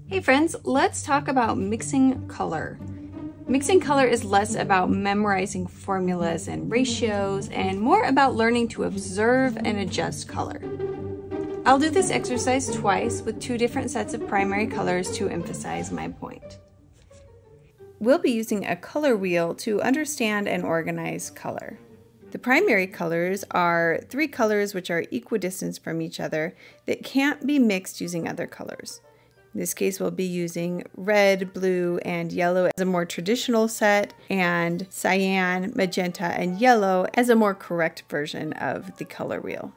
Hey friends, let's talk about mixing color. Mixing color is less about memorizing formulas and ratios and more about learning to observe and adjust color. I'll do this exercise twice with two different sets of primary colors to emphasize my point. We'll be using a color wheel to understand and organize color. The primary colors are three colors which are equidistant from each other that can't be mixed using other colors. In this case, we'll be using red, blue, and yellow as a more traditional set, and cyan, magenta, and yellow as a more correct version of the color wheel.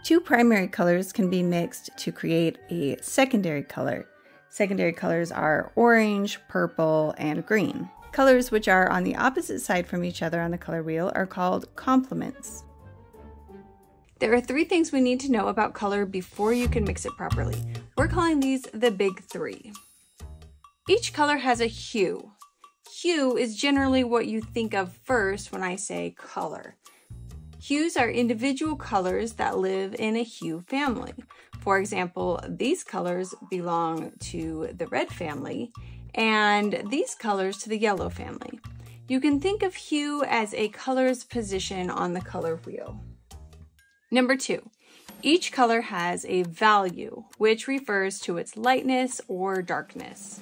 Two primary colors can be mixed to create a secondary color. Secondary colors are orange, purple, and green. Colors which are on the opposite side from each other on the color wheel are called complements. There are three things we need to know about color before you can mix it properly. We're calling these the big three. Each color has a hue. Hue is generally what you think of first when I say color. Hues are individual colors that live in a hue family. For example, these colors belong to the red family, and these colors to the yellow family. You can think of hue as a color's position on the color wheel. Number two, each color has a value, which refers to its lightness or darkness.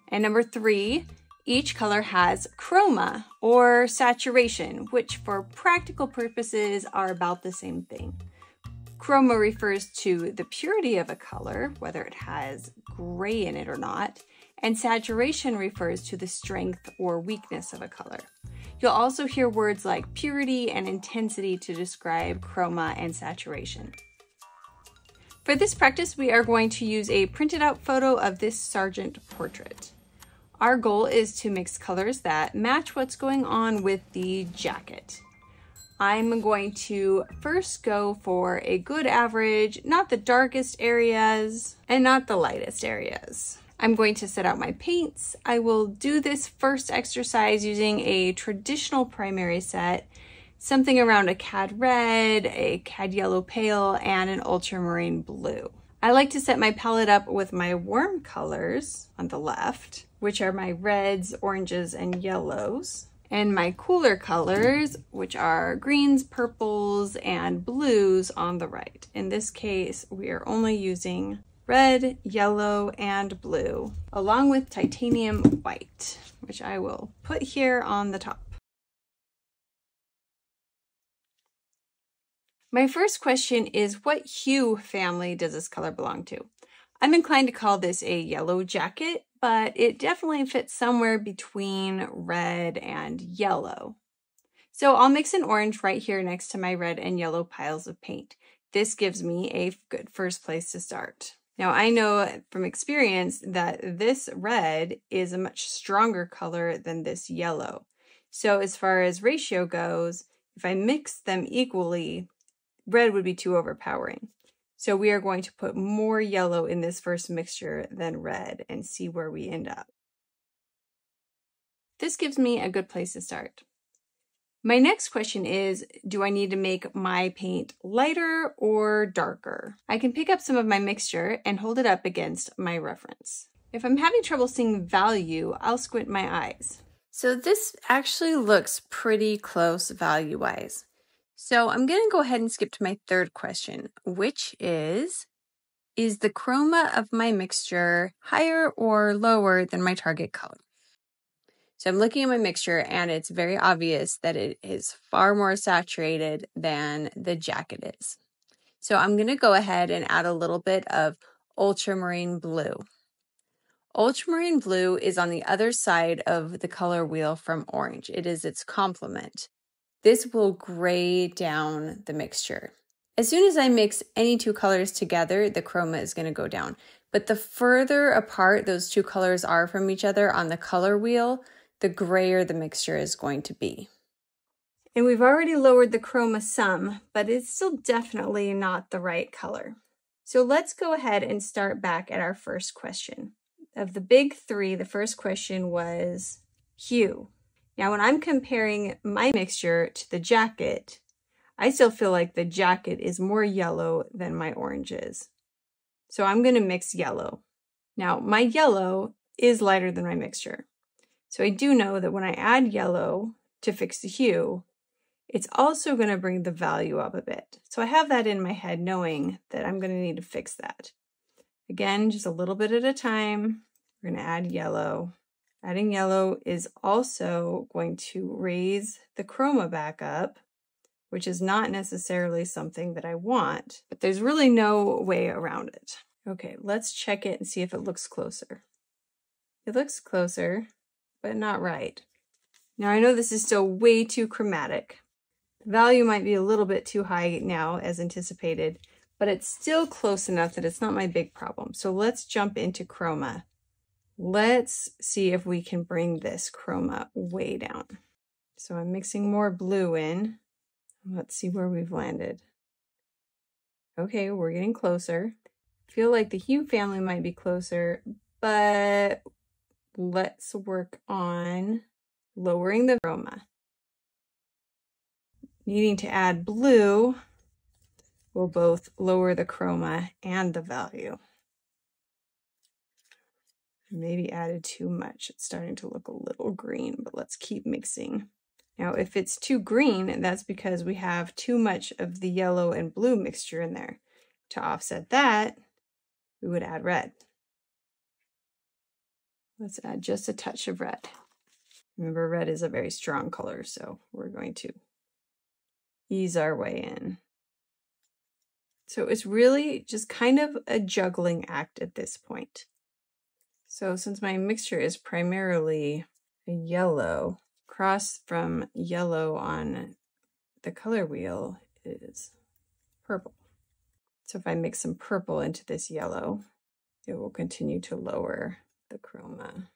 And number three, each color has chroma or saturation, which for practical purposes are about the same thing. Chroma refers to the purity of a color, whether it has gray in it or not, and saturation refers to the strength or weakness of a color. You'll also hear words like purity and intensity to describe chroma and saturation. For this practice, we are going to use a printed out photo of this sergeant portrait. Our goal is to mix colors that match what's going on with the jacket. I'm going to first go for a good average, not the darkest areas and not the lightest areas. I'm going to set out my paints. I will do this first exercise using a traditional primary set, something around a Cad Red, a Cad Yellow Pale, and an Ultramarine Blue. I like to set my palette up with my warm colors on the left, which are my reds, oranges, and yellows, and my cooler colors, which are greens, purples, and blues on the right. In this case, we are only using red, yellow, and blue, along with titanium white, which I will put here on the top. My first question is, what hue family does this color belong to? I'm inclined to call this a yellow jacket, but it definitely fits somewhere between red and yellow. So I'll mix an orange right here next to my red and yellow piles of paint. This gives me a good first place to start. Now I know from experience that this red is a much stronger color than this yellow. So as far as ratio goes, if I mix them equally, red would be too overpowering. So we are going to put more yellow in this first mixture than red and see where we end up. This gives me a good place to start. My next question is, do I need to make my paint lighter or darker? I can pick up some of my mixture and hold it up against my reference. If I'm having trouble seeing value, I'll squint my eyes. So this actually looks pretty close value-wise. So I'm going to go ahead and skip to my third question, which is the chroma of my mixture higher or lower than my target color? So I'm looking at my mixture and it's very obvious that it is far more saturated than the jacket is. So I'm going to go ahead and add a little bit of Ultramarine Blue. Ultramarine Blue is on the other side of the color wheel from orange. It is its complement. This will gray down the mixture. As soon as I mix any two colors together, the chroma is going to go down. But the further apart those two colors are from each other on the color wheel, the grayer the mixture is going to be. And we've already lowered the chroma some, but it's still definitely not the right color. So let's go ahead and start back at our first question. Of the big three, the first question was hue. Now, when I'm comparing my mixture to the jacket, I still feel like the jacket is more yellow than my orange is. So I'm going to mix yellow. Now, my yellow is lighter than my mixture. So I do know that when I add yellow to fix the hue, it's also going to bring the value up a bit. So I have that in my head knowing that I'm going to need to fix that. Again, just a little bit at a time. We're going to add yellow. Adding yellow is also going to raise the chroma back up, which is not necessarily something that I want, but there's really no way around it. Okay, let's check it and see if it looks closer. It looks closer, but not right. Now I know this is still way too chromatic. The value might be a little bit too high now as anticipated, but it's still close enough that it's not my big problem. So let's jump into chroma. Let's see if we can bring this chroma way down. So I'm mixing more blue in. Let's see where we've landed. Okay, we're getting closer. I feel like the hue family might be closer, but let's work on lowering the chroma. Needing to add blue will both lower the chroma and the value. Maybe added too much. It's starting to look a little green, but let's keep mixing. Now, if it's too green, that's because we have too much of the yellow and blue mixture in there. To offset that, we would add red. Let's add just a touch of red. Remember, red is a very strong color, so we're going to ease our way in. So it's really just kind of a juggling act at this point. So since my mixture is primarily a yellow, across from yellow on the color wheel is purple. So if I mix some purple into this yellow, it will continue to lower the chroma.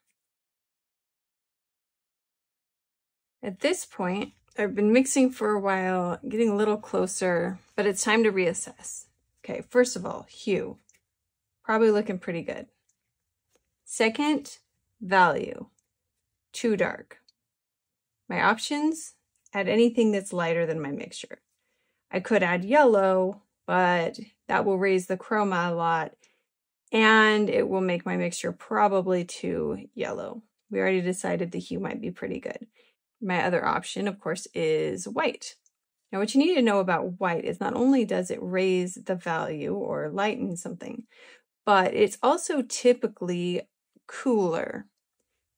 At this point, I've been mixing for a while, getting a little closer, but it's time to reassess. Okay, first of all, hue. Probably looking pretty good. Second, value. Too dark. My options, add anything that's lighter than my mixture. I could add yellow, but that will raise the chroma a lot, and it will make my mixture probably too yellow. We already decided the hue might be pretty good. My other option, of course, is white. Now, what you need to know about white is not only does it raise the value or lighten something, but it's also typically cooler.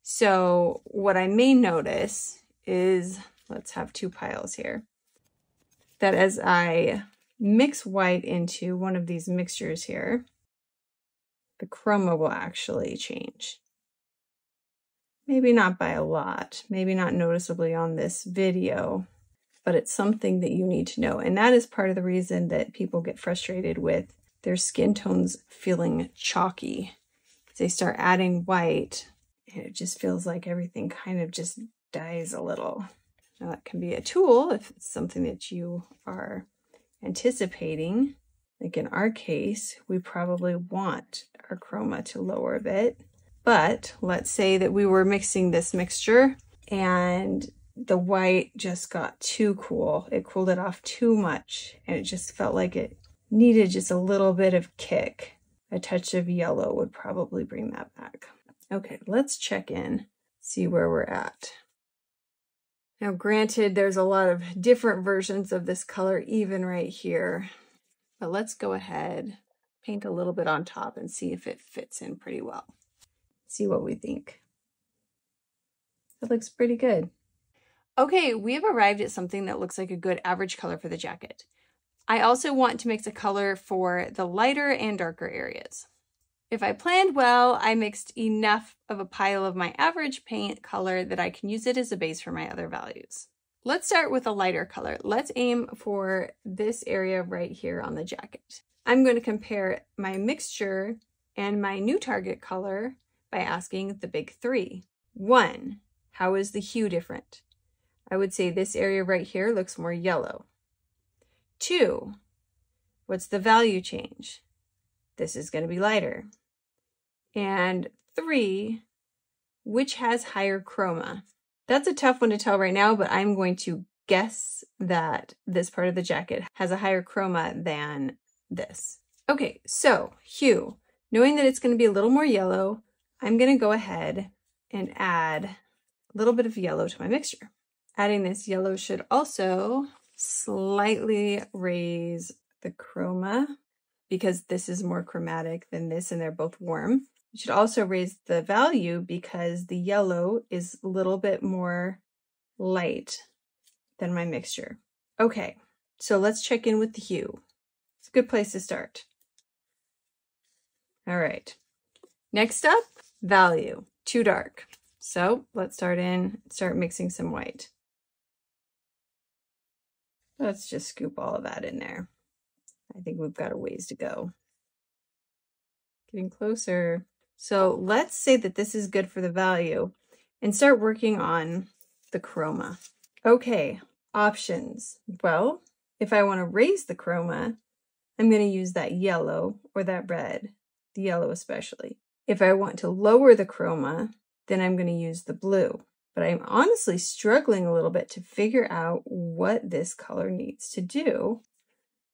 So what I may notice is, let's have two piles here, that as I mix white into one of these mixtures here, the chroma will actually change. Maybe not by a lot, maybe not noticeably on this video, but it's something that you need to know. And that is part of the reason that people get frustrated with their skin tones feeling chalky. They start adding white and it just feels like everything kind of just dies a little. Now that can be a tool if it's something that you are anticipating. Like in our case, we probably want our chroma to lower a bit. But let's say that we were mixing this mixture and the white just got too cool. It cooled it off too much and it just felt like it needed just a little bit of kick. A touch of yellow would probably bring that back. Okay, let's check in, see where we're at. Now, granted, there's a lot of different versions of this color even right here, but let's go ahead, paint a little bit on top and see if it fits in pretty well. See what we think. It looks pretty good. Okay, we have arrived at something that looks like a good average color for the jacket. I also want to mix a color for the lighter and darker areas. If I planned well, I mixed enough of a pile of my average paint color that I can use it as a base for my other values. Let's start with a lighter color. Let's aim for this area right here on the jacket. I'm going to compare my mixture and my new target color by asking the big three. 1, how is the hue different? I would say this area right here looks more yellow. 2, what's the value change? This is going to be lighter. And 3, which has higher chroma? That's a tough one to tell right now, but I'm going to guess that this part of the jacket has a higher chroma than this. Okay, so hue. Knowing that it's going to be a little more yellow, I'm going to go ahead and add a little bit of yellow to my mixture. Adding this yellow should also slightly raise the chroma because this is more chromatic than this and they're both warm. It should also raise the value because the yellow is a little bit more light than my mixture. Okay, so let's check in with the hue. It's a good place to start. All right, next up, value, too dark. So let's start mixing some white. Let's just scoop all of that in there. I think we've got a ways to go. Getting closer. So let's say that this is good for the value and start working on the chroma. Okay, options. Well, if I want to raise the chroma, I'm going to use that yellow or that red, the yellow especially. If I want to lower the chroma, then I'm going to use the blue. But I'm honestly struggling a little bit to figure out what this color needs to do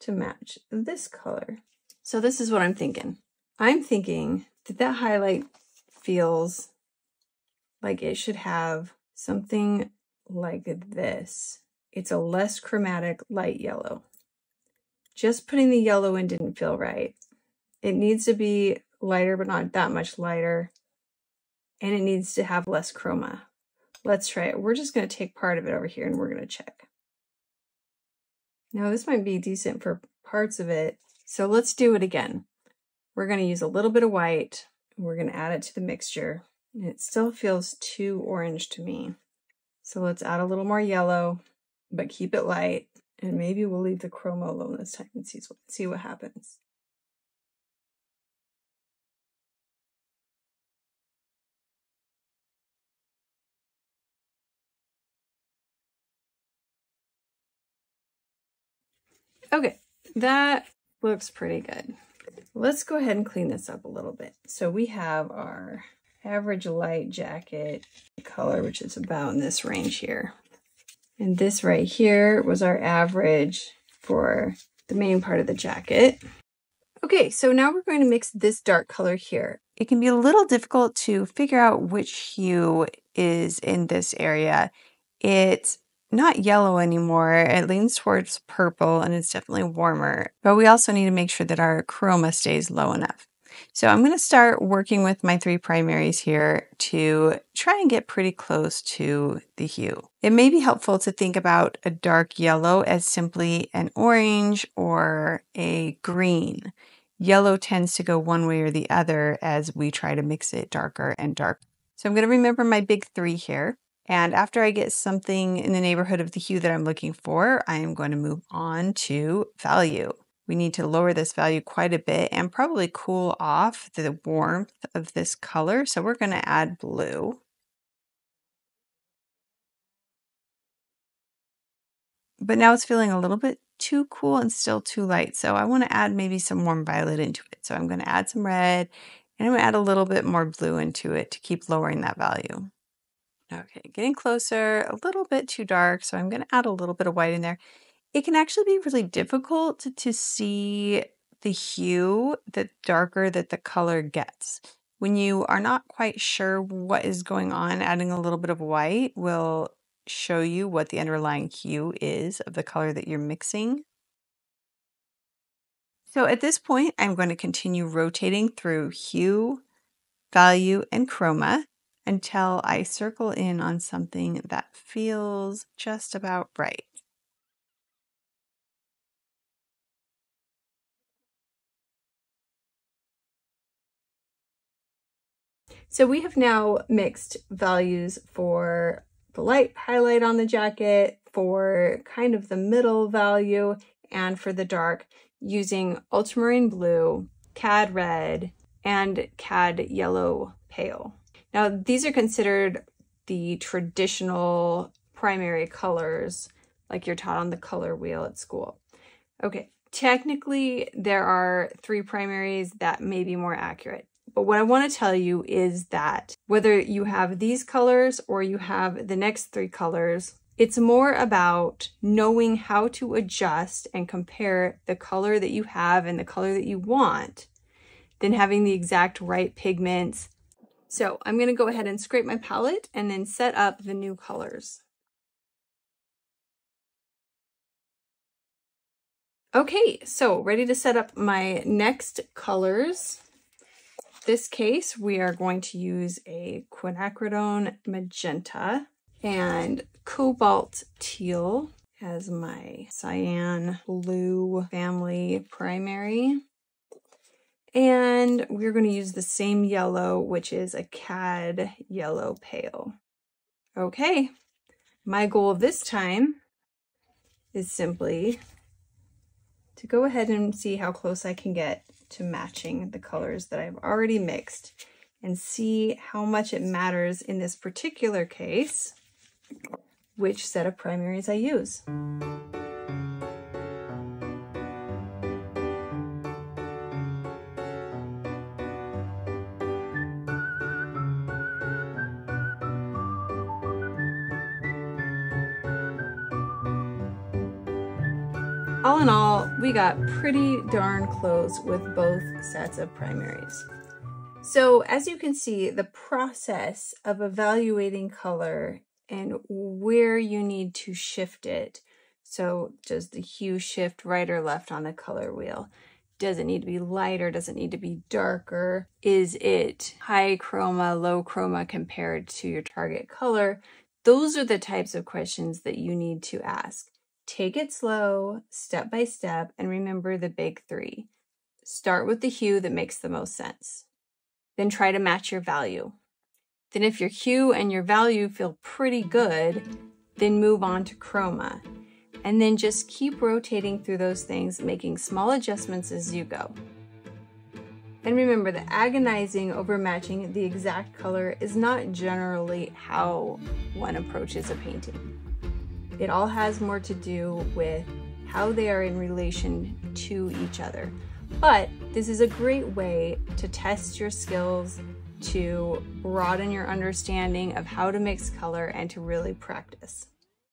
to match this color. So this is what I'm thinking. I'm thinking that that highlight feels like it should have something like this. It's a less chromatic light yellow. Just putting the yellow in didn't feel right. It needs to be lighter, but not that much lighter. And it needs to have less chroma. Let's try it. We're just going to take part of it over here and we're going to check. Now this might be decent for parts of it. So let's do it again. We're going to use a little bit of white. And we're going to add it to the mixture. And it still feels too orange to me. So let's add a little more yellow, but keep it light. And maybe we'll leave the chroma alone this time and see what happens. Okay, that looks pretty good. Let's go ahead and clean this up a little bit. So we have our average light jacket color, which is about in this range here. And this right here was our average for the main part of the jacket. Okay, so now we're going to mix this dark color here. It can be a little difficult to figure out which hue is in this area. It's not yellow anymore. It leans towards purple and it's definitely warmer, but we also need to make sure that our chroma stays low enough. So I'm going to start working with my 3 primaries here to try and get pretty close to the hue. It may be helpful to think about a dark yellow as simply an orange or a green. Yellow tends to go one way or the other as we try to mix it darker and darker. So I'm going to remember my big 3 here. And after I get something in the neighborhood of the hue that I'm looking for, I am going to move on to value. We need to lower this value quite a bit and probably cool off the warmth of this color. So we're going to add blue. But now it's feeling a little bit too cool and still too light. So I want to add maybe some warm violet into it. So I'm going to add some red and I'm going to add a little bit more blue into it to keep lowering that value. Okay, getting closer, a little bit too dark, so I'm going to add a little bit of white in there. It can actually be really difficult to see the hue the darker that the color gets. When you are not quite sure what is going on, adding a little bit of white will show you what the underlying hue is of the color that you're mixing. So at this point, I'm going to continue rotating through hue, value, and chroma until I circle in on something that feels just about right. So we have now mixed values for the light highlight on the jacket, for kind of the middle value, and for the dark using Ultramarine Blue, Cad Red, and Cad Yellow Pale. Now, these are considered the traditional primary colors like you're taught on the color wheel at school. Okay, technically there are 3 primaries that may be more accurate. But what I want to tell you is that whether you have these colors or you have the next 3 colors, it's more about knowing how to adjust and compare the color that you have and the color that you want than having the exact right pigments. So I'm gonna go ahead and scrape my palette and then set up the new colors. Okay, so ready to set up my next colors. This case, we are going to use a Quinacridone Magenta and Cobalt Teal as my cyan blue family primary. And we're going to use the same yellow, which is a Cad Yellow Pale. Okay, my goal this time is simply to go ahead and see how close I can get to matching the colors that I've already mixed and see how much it matters in this particular case which set of primaries I use. All in all, we got pretty darn close with both sets of primaries. So as you can see, the process of evaluating color and where you need to shift it. So does the hue shift right or left on the color wheel? Does it need to be lighter? Does it need to be darker? Is it high chroma, low chroma compared to your target color? Those are the types of questions that you need to ask. Take it slow, step by step, and remember the big three. Start with the hue that makes the most sense. Then try to match your value. Then if your hue and your value feel pretty good, then move on to chroma. And then just keep rotating through those things, making small adjustments as you go. And remember that agonizing over matching the exact color is not generally how one approaches a painting. It all has more to do with how they are in relation to each other. But this is a great way to test your skills, to broaden your understanding of how to mix color, and to really practice.